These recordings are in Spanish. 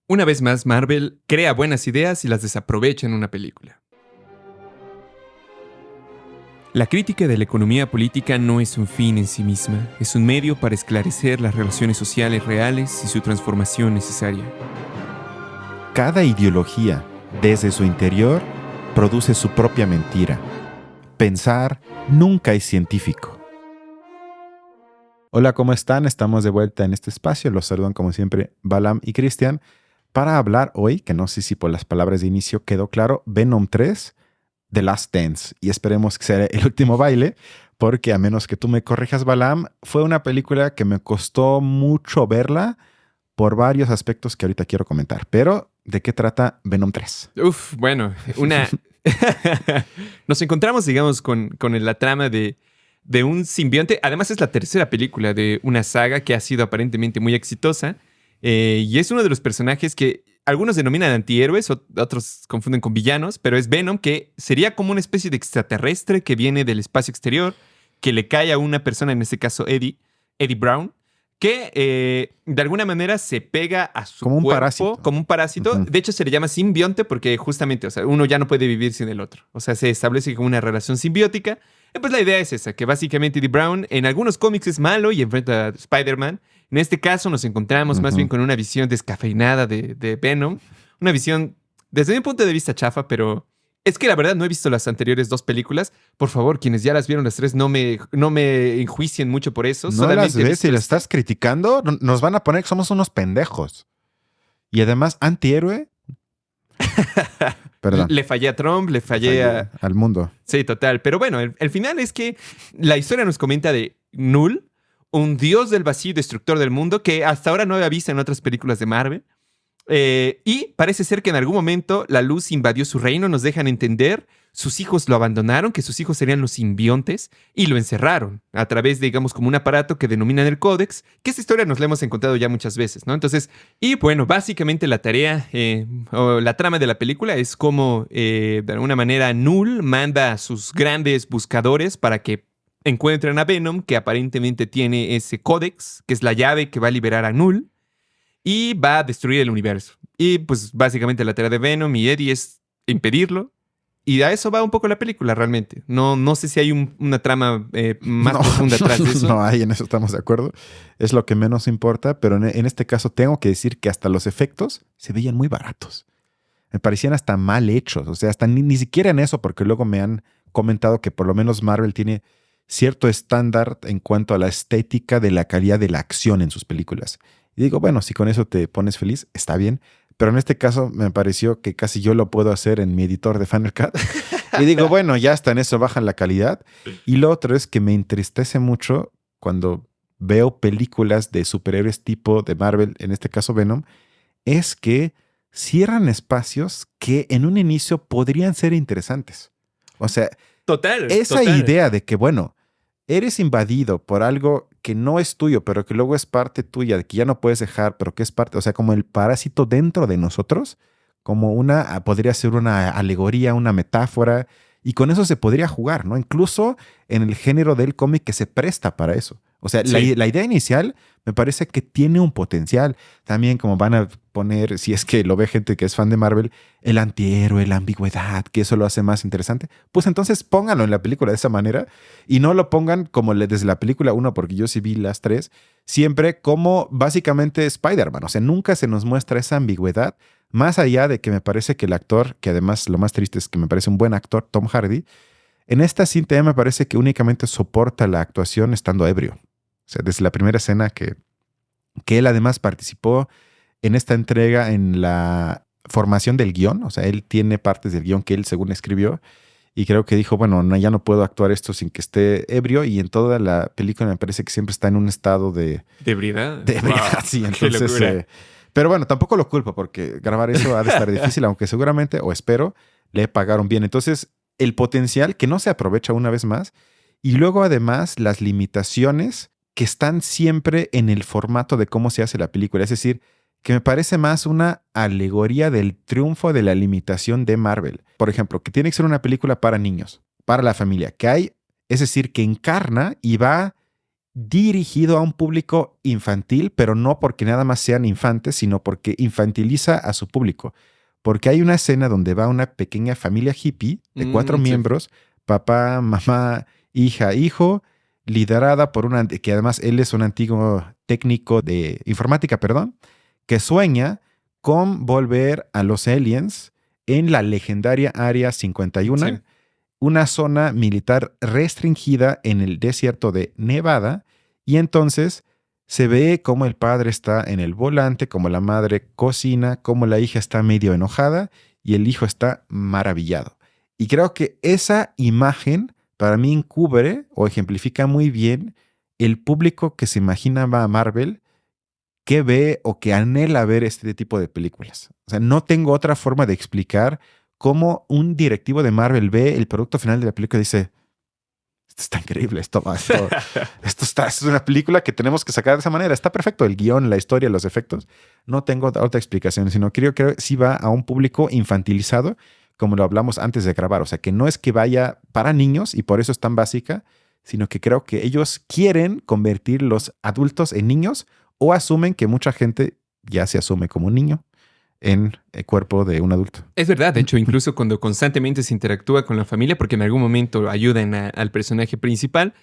Una vez más, Marvel crea buenas ideas y las desaprovecha en una película. La crítica de la economía política no es un fin en sí misma, es un medio para esclarecer las relaciones sociales reales y su transformación necesaria. Cada ideología, desde su interior, produce su propia mentira. Pensar nunca es científico. Hola, ¿cómo están? Estamos de vuelta en este espacio. Los saludan como siempre Balam y Cristian para hablar hoy, que no sé si por las palabras de inicio quedó claro, Venom 3, The Last Dance. Y esperemos que sea el último baile, porque a menos que tú me corrijas, Balam, fue una película que me costó mucho verla por varios aspectos que ahorita quiero comentar. Pero, ¿de qué trata Venom 3? Bueno, nos encontramos, digamos, con la trama de un simbionte. Además, es la tercera película de una saga que ha sido aparentemente muy exitosa. Y es uno de los personajes que algunos denominan antihéroes, otros confunden con villanos, pero es Venom, que sería como una especie de extraterrestre que viene del espacio exterior, que le cae a una persona, en este caso Eddie Brown, que de alguna manera se pega a su Como un cuerpo parásito. como un parásito. Ujú. De hecho, se le llama simbionte porque justamente, o sea, uno ya no puede vivir sin el otro. O sea, se establece como una relación simbiótica. Y pues la idea es esa, que básicamente Eddie Brown en algunos cómics es malo y enfrenta a Spider-Man. En este caso nos encontramos más bien con una visión descafeinada de Venom. Una visión, desde mi punto de vista, chafa, pero es que la verdad no he visto las anteriores dos películas. Por favor, quienes ya las vieron las tres, no me enjuicien mucho por eso. No Solamente las he ves visto y las esta. estás criticando, nos van a poner que somos unos pendejos. Y además, antihéroe. Perdón. Le fallé a Trump, le fallé a... Al mundo. Sí, total. Pero bueno, el final es que la historia nos comenta de Null, un dios del vacío y destructor del mundo que hasta ahora no había visto en otras películas de Marvel. Y parece ser que en algún momento la luz invadió su reino, nos dejan entender. Sus hijos lo abandonaron, que sus hijos serían los simbiontes, y lo encerraron a través de, digamos, como un aparato que denominan el Códex, que esta historia nos la hemos encontrado ya muchas veces, ¿no? Entonces, y bueno, básicamente la tarea o la trama de la película es como, de alguna manera, Null manda a sus grandes buscadores para que encuentren a Venom, que aparentemente tiene ese Códex, que es la llave que va a liberar a Null y va a destruir el universo. Y pues básicamente la tarea de Venom y Eddie es impedirlo. Y a eso va un poco la película realmente. No sé si hay una trama más profunda atrás de eso. No hay, en eso estamos de acuerdo. Es lo que menos importa, pero en este caso tengo que decir que hasta los efectos se veían muy baratos. Me parecían hasta mal hechos. O sea, hasta ni siquiera en eso, porque luego me han comentado que por lo menos Marvel tiene cierto estándar en cuanto a la estética de la calidad de la acción en sus películas. Y digo, bueno, si con eso te pones feliz, está bien. Pero en este caso me pareció que casi yo lo puedo hacer en mi editor de Final Cut. Y digo, bueno, ya hasta en eso bajan la calidad. Y lo otro es que me entristece mucho cuando veo películas de superhéroes tipo de Marvel, en este caso Venom, es que cierran espacios que en un inicio podrían ser interesantes. O sea, esa idea de que, bueno, eres invadido por algo que no es tuyo, pero que luego es parte tuya, de que ya no puedes dejar, pero que es parte, o sea, como el parásito dentro de nosotros, como podría ser una alegoría, una metáfora, y con eso se podría jugar, ¿no? Incluso en el género del cómic que se presta para eso. O sea, Sí. la idea inicial me parece que tiene un potencial. También como van a poner, si es que lo ve gente que es fan de Marvel, el antihéroe, la ambigüedad, que eso lo hace más interesante, pues entonces pónganlo en la película de esa manera y no lo pongan como desde la película 1, porque yo sí vi las tres, siempre como básicamente Spider-Man. O sea, nunca se nos muestra esa ambigüedad, más allá de que me parece que el actor, que además lo más triste es que me parece un buen actor, Tom Hardy, en esta cinta ya me parece que únicamente soporta la actuación estando ebrio. O sea, desde la primera escena que él además participó en esta entrega en la formación del guión. O sea, él tiene partes del guión que él según escribió y creo que dijo, bueno, ya no puedo actuar esto sin que esté ebrio, y en toda la película me parece que siempre está en un estado de ¿De ebriedad? ebriedad. Wow, Sí, qué entonces... locura. pero bueno, tampoco lo culpo porque grabar eso ha de estar difícil, aunque seguramente, o espero, le pagaron bien. Entonces, el potencial que no se aprovecha una vez más, y luego además las limitaciones que están siempre en el formato de cómo se hace la película. Es decir, que me parece más una alegoría del triunfo de la limitación de Marvel. Por ejemplo, que tiene que ser una película para niños, para la familia, que hay, es decir, que encarna y va dirigido a un público infantil, pero no porque nada más sean infantes, sino porque infantiliza a su público. Porque hay una escena donde va una pequeña familia hippie de 4 Sí. miembros, papá, mamá, hija, hijo, liderada por que además él es un antiguo técnico de informática, perdón, que sueña con volver a los aliens en la legendaria Área 51, Sí. una zona militar restringida en el desierto de Nevada, y entonces se ve cómo el padre está en el volante, cómo la madre cocina, cómo la hija está medio enojada y el hijo está maravillado. Y creo que esa imagen para mí encubre o ejemplifica muy bien el público que se imaginaba a Marvel, que ve o que anhela ver este tipo de películas. O sea, no tengo otra forma de explicar cómo un directivo de Marvel ve el producto final de la película y dice: esto está increíble, esto es una película que tenemos que sacar de esa manera. Está perfecto el guión, la historia, los efectos. No tengo otra explicación, sino creo que sí va a un público infantilizado, como lo hablamos antes de grabar. O sea, que no es que vaya para niños y por eso es tan básica, sino que creo que ellos quieren convertir los adultos en niños, o asumen que mucha gente ya se asume como un niño en el cuerpo de un adulto. Es verdad, de hecho, incluso cuando constantemente se interactúa con la familia, porque en algún momento ayudan al personaje principal,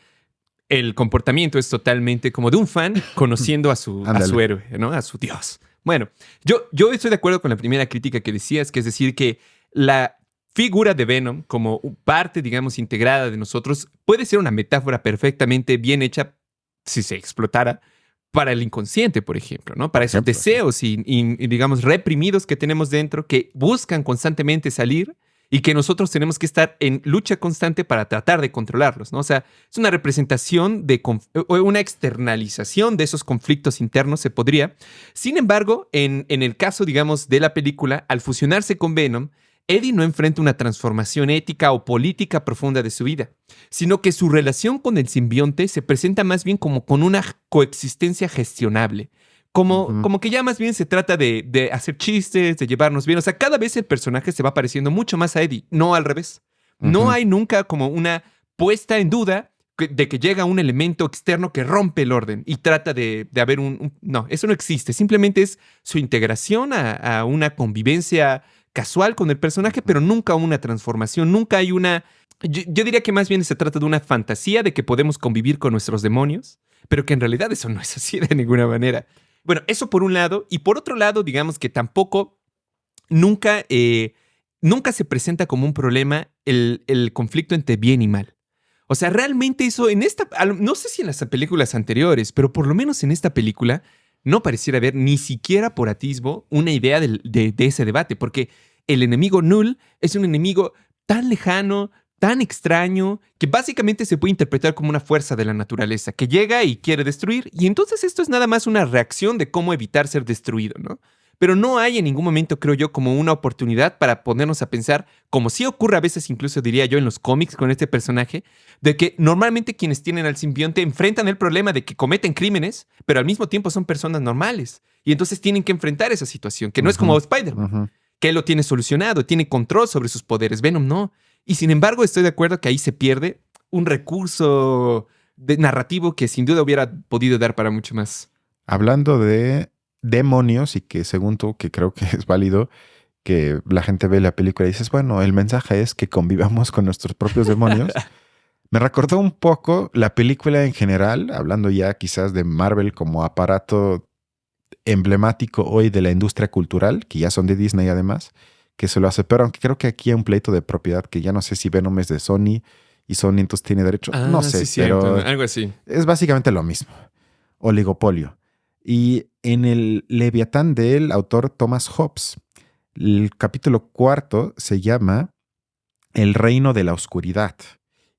el comportamiento es totalmente como de un fan conociendo a su héroe, ¿no? A su dios. Bueno, yo estoy de acuerdo con la primera crítica que decías, que es decir, que la figura de Venom como parte, digamos, integrada de nosotros puede ser una metáfora perfectamente bien hecha si se explotara para el inconsciente, por ejemplo, ¿no? Para esos deseos y, digamos, reprimidos que tenemos dentro, que buscan constantemente salir y que nosotros tenemos que estar en lucha constante para tratar de controlarlos, ¿no? O sea, es una representación una externalización de esos conflictos internos, se podría. Sin embargo, en el caso, digamos, de la película, al fusionarse con Venom, Eddie no enfrenta una transformación ética o política profunda de su vida, sino que su relación con el simbionte se presenta más bien como con una coexistencia gestionable. Como que ya más bien se trata de hacer chistes, de llevarnos bien. O sea, cada vez el personaje se va pareciendo mucho más a Eddie, no al revés. No hay nunca como una puesta en duda de que llega un elemento externo que rompe el orden y trata de haber No, eso no existe. Simplemente es su integración a una convivencia casual con el personaje, pero nunca una transformación, nunca hay una... Yo diría que más bien se trata de una fantasía de que podemos convivir con nuestros demonios, pero que en realidad eso no es así de ninguna manera. Bueno, eso por un lado. Y por otro lado, digamos que tampoco, nunca se presenta como un problema el conflicto entre bien y mal. O sea, realmente eso no sé si en las películas anteriores, pero por lo menos en esta película no pareciera haber ni siquiera por atisbo una idea de ese debate, porque el enemigo Null es un enemigo tan lejano, tan extraño, que básicamente se puede interpretar como una fuerza de la naturaleza, que llega y quiere destruir, y entonces esto es nada más una reacción de cómo evitar ser destruido, ¿no? Pero no hay en ningún momento, creo yo, como una oportunidad para ponernos a pensar, como sí ocurre a veces, incluso diría yo, en los cómics con este personaje, de que normalmente quienes tienen al simbionte enfrentan el problema de que cometen crímenes, pero al mismo tiempo son personas normales. Y entonces tienen que enfrentar esa situación, que no es como Spider-Man, que él lo tiene solucionado, tiene control sobre sus poderes. Venom no. Y sin embargo, estoy de acuerdo que ahí se pierde un recurso narrativo que sin duda hubiera podido dar para mucho más. Hablando de demonios, y que según tú, que creo que es válido, que la gente ve la película y dices, bueno, el mensaje es que convivamos con nuestros propios demonios. Me recordó un poco la película en general, hablando ya quizás de Marvel como aparato emblemático hoy de la industria cultural, que ya son de Disney además, que se lo hace, pero aunque creo que aquí hay un pleito de propiedad, que ya no sé si Venom es de Sony y Sony entonces tiene derecho, no sé, sí, pero cierto, algo así. Es básicamente lo mismo, oligopolio. Y en el Leviatán del autor Thomas Hobbes, el capítulo 4 se llama El reino de la oscuridad.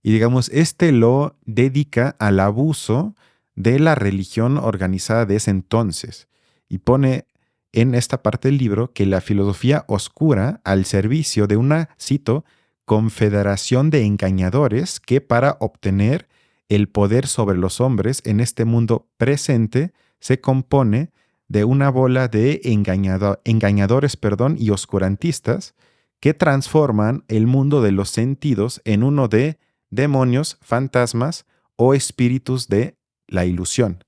Y digamos, este lo dedica al abuso de la religión organizada de ese entonces. Y pone en esta parte del libro que la filosofía oscura al servicio de una, cito, confederación de engañadores que para obtener el poder sobre los hombres en este mundo presente se compone de una bola de engañadores y oscurantistas que transforman el mundo de los sentidos en uno de demonios, fantasmas o espíritus de la ilusión.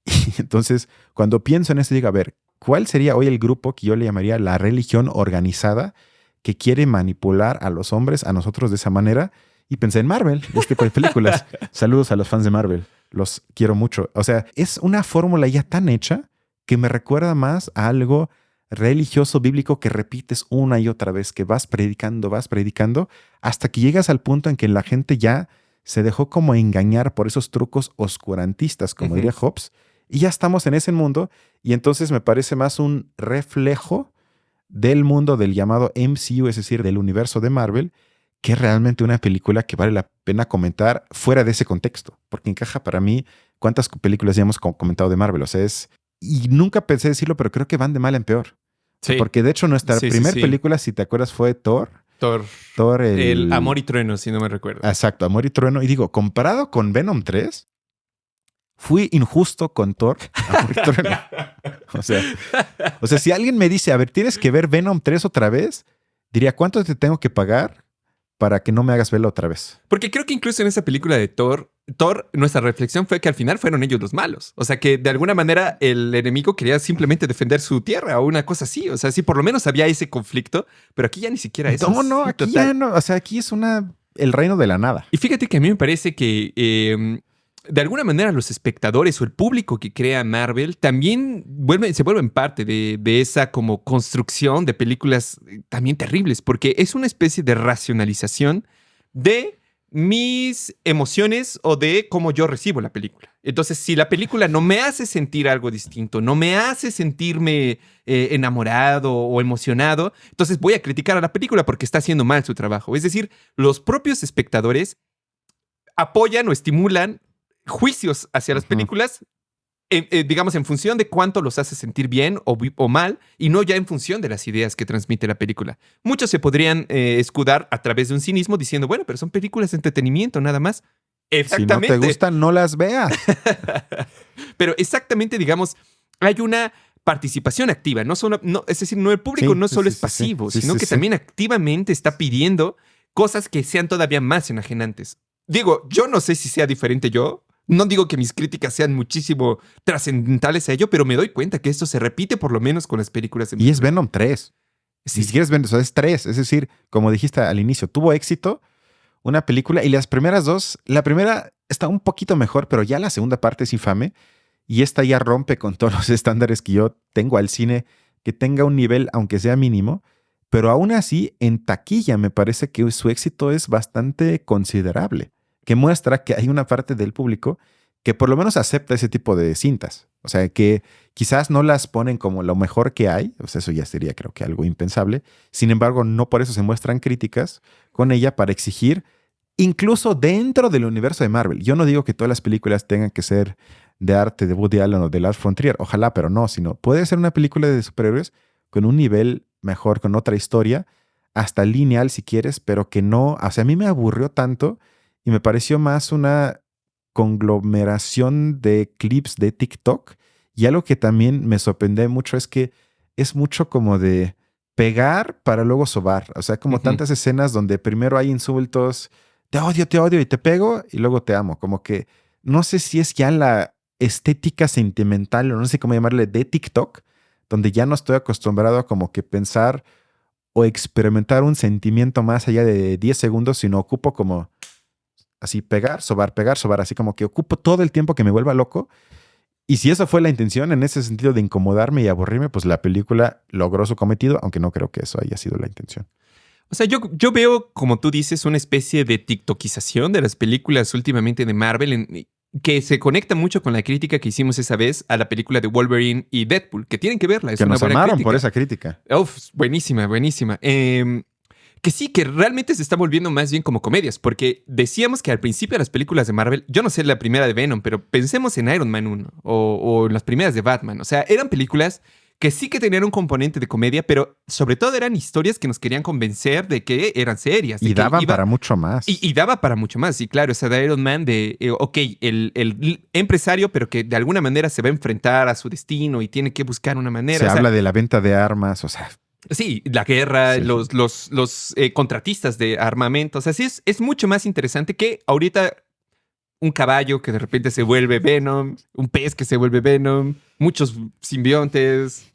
Y entonces, cuando pienso en eso, digo, a ver, ¿cuál sería hoy el grupo que yo le llamaría la religión organizada que quiere manipular a los hombres, a nosotros de esa manera? Y pensé en Marvel, este tipo de películas. Saludos a los fans de Marvel. Los quiero mucho. O sea, es una fórmula ya tan hecha que me recuerda más a algo religioso bíblico que repites una y otra vez, que vas predicando, hasta que llegas al punto en que la gente ya se dejó como engañar por esos trucos oscurantistas, como diría Hobbes, y ya estamos en ese mundo, y entonces me parece más un reflejo del mundo del llamado MCU, es decir, del universo de Marvel, que es realmente una película que vale la pena comentar fuera de ese contexto, porque encaja para mí. ¿Cuántas películas ya hemos comentado de Marvel? O sea, y nunca pensé decirlo, pero creo que van de mal en peor. Sí. Porque de hecho nuestra primera película, si te acuerdas, fue Thor. Thor, el Amor y Trueno, si no me recuerdo. Exacto, Amor y Trueno. Y digo, comparado con Venom 3, fui injusto con Thor, Amor y Trueno. O sea, si alguien me dice, a ver, tienes que ver Venom 3 otra vez, diría, ¿cuánto te tengo que pagar para que no me hagas verlo otra vez? Porque creo que incluso en esa película de Thor, nuestra reflexión fue que al final fueron ellos los malos. O sea, que de alguna manera el enemigo quería simplemente defender su tierra o una cosa así. O sea, sí, por lo menos había ese conflicto, pero aquí ya ni siquiera eso. No, aquí total. Ya no. O sea, aquí es el reino de la nada. Y fíjate que a mí me parece que de alguna manera los espectadores o el público que crea Marvel también se vuelven parte de esa como construcción de películas también terribles, porque es una especie de racionalización de mis emociones o de cómo yo recibo la película. Entonces, si la película no me hace sentir algo distinto, no me hace sentirme enamorado o emocionado, entonces voy a criticar a la película porque está haciendo mal su trabajo. Es decir, los propios espectadores apoyan o estimulan juicios hacia las películas, digamos, en función de cuánto los hace sentir bien o mal, y no ya en función de las ideas que transmite la película. Muchos se podrían escudar a través de un cinismo diciendo, bueno, pero son películas de entretenimiento nada más. Exactamente. Si no te gustan, no las veas. Pero exactamente, digamos, hay una participación activa. Es decir, el público no solo es pasivo, sino que también activamente está pidiendo cosas que sean todavía más enajenantes. Digo, yo no sé si sea diferente yo. No digo que mis críticas sean muchísimo trascendentales a ello, pero me doy cuenta que esto se repite por lo menos con las películas. Y es Venom 3. Sí. Ni siquiera es Venom, es 3. Es decir, como dijiste al inicio, tuvo éxito una película y las primeras dos, la primera está un poquito mejor, pero ya la segunda parte es infame y esta ya rompe con todos los estándares que yo tengo al cine, que tenga un nivel, aunque sea mínimo, pero aún así en taquilla me parece que su éxito es bastante considerable, que muestra que hay una parte del público que por lo menos acepta ese tipo de cintas. O sea, que quizás no las ponen como lo mejor que hay, o sea, eso ya sería creo que algo impensable. Sin embargo, no por eso se muestran críticas con ella para exigir, incluso dentro del universo de Marvel. Yo no digo que todas las películas tengan que ser de arte de Woody Allen o de Lars von Trier, ojalá, pero no, sino puede ser una película de superhéroes con un nivel mejor, con otra historia, hasta lineal si quieres, pero que no, o sea, a mí me aburrió tanto y me pareció más una conglomeración de clips de TikTok. Y algo que también me sorprendió mucho es que es mucho como de pegar para luego sobar. O sea, como tantas escenas donde primero hay insultos, te odio y te pego y luego te amo. Como que no sé si es ya la estética sentimental o no sé cómo llamarle de TikTok, donde ya no estoy acostumbrado a como que pensar o experimentar un sentimiento más allá de 10 segundos, sino ocupo como así pegar, sobar, así como que ocupo todo el tiempo que me vuelva loco. Y si esa fue la intención, en ese sentido de incomodarme y aburrirme, pues la película logró su cometido, aunque no creo que eso haya sido la intención. O sea, yo veo, como tú dices, una especie de tiktokización de las películas últimamente de Marvel, que se conecta mucho con la crítica que hicimos esa vez a la película de Wolverine y Deadpool, que tienen que verla. Es que una nos buena amaron crítica. Por esa crítica. Uf, buenísima. Que sí, que realmente se está volviendo más bien como comedias, porque decíamos que al principio de las películas de Marvel, yo no sé la primera de Venom, pero pensemos en Iron Man 1 o en las primeras de Batman. O sea, eran películas que sí que tenían un componente de comedia, pero sobre todo eran historias que nos querían convencer de que eran serias. Y daban para mucho más. Y daba para mucho más, sí, claro. Esa de Iron Man el empresario, pero que de alguna manera se va a enfrentar a su destino y tiene que buscar una manera. Se habla de la venta de armas, o sea... Sí, la guerra, sí. los contratistas de armamento. O sea, sí es mucho más interesante que ahorita un caballo que de repente se vuelve Venom, un pez que se vuelve Venom, muchos simbiontes.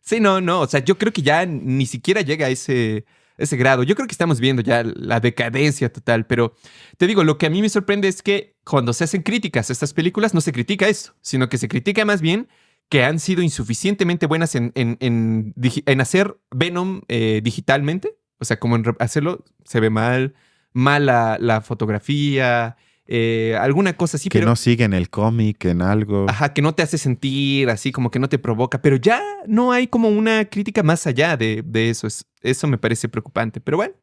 Sí, no. O sea, yo creo que ya ni siquiera llega a ese grado. Yo creo que estamos viendo ya la decadencia total. Pero te digo, lo que a mí me sorprende es que cuando se hacen críticas a estas películas, no se critica esto, sino que se critica más bien que han sido insuficientemente buenas en hacer Venom digitalmente. O sea, como en hacerlo se ve mal la fotografía, alguna cosa así. Que pero no siguen el cómic en algo. Ajá, que no te hace sentir así, como que no te provoca. Pero ya no hay como una crítica más allá de eso. Eso me parece preocupante. Pero bueno.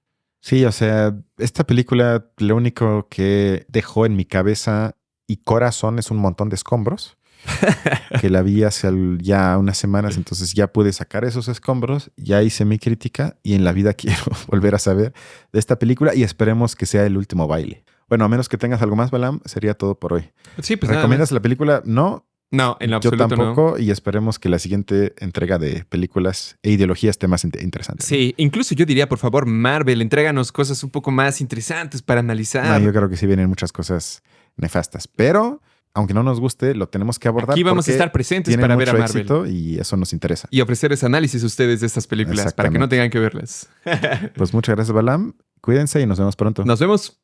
Sí, o sea, esta película lo único que dejó en mi cabeza y corazón es un montón de escombros. Que la vi hace ya unas semanas, entonces ya pude sacar esos escombros, ya hice mi crítica y en la vida quiero volver a saber de esta película y esperemos que sea el último baile. Bueno, a menos que tengas algo más, Balam, sería todo por hoy. Sí, pues nada ¿Recomiendas más. la película? No. No, en lo Yo absoluto tampoco, no. y esperemos que la siguiente entrega de películas e ideologías esté más interesante. Sí, incluso yo diría, por favor, Marvel, entréganos cosas un poco más interesantes para analizar. No, yo creo que sí vienen muchas cosas nefastas, pero aunque no nos guste, lo tenemos que abordar. Aquí vamos a porque estar presentes tiene para ver a mucho Marvel. éxito y eso nos interesa. Y ofrecerles análisis a ustedes de estas películas para que no Exactamente. tengan que verlas. Pues muchas gracias, Balam. Cuídense y nos vemos pronto. Nos vemos.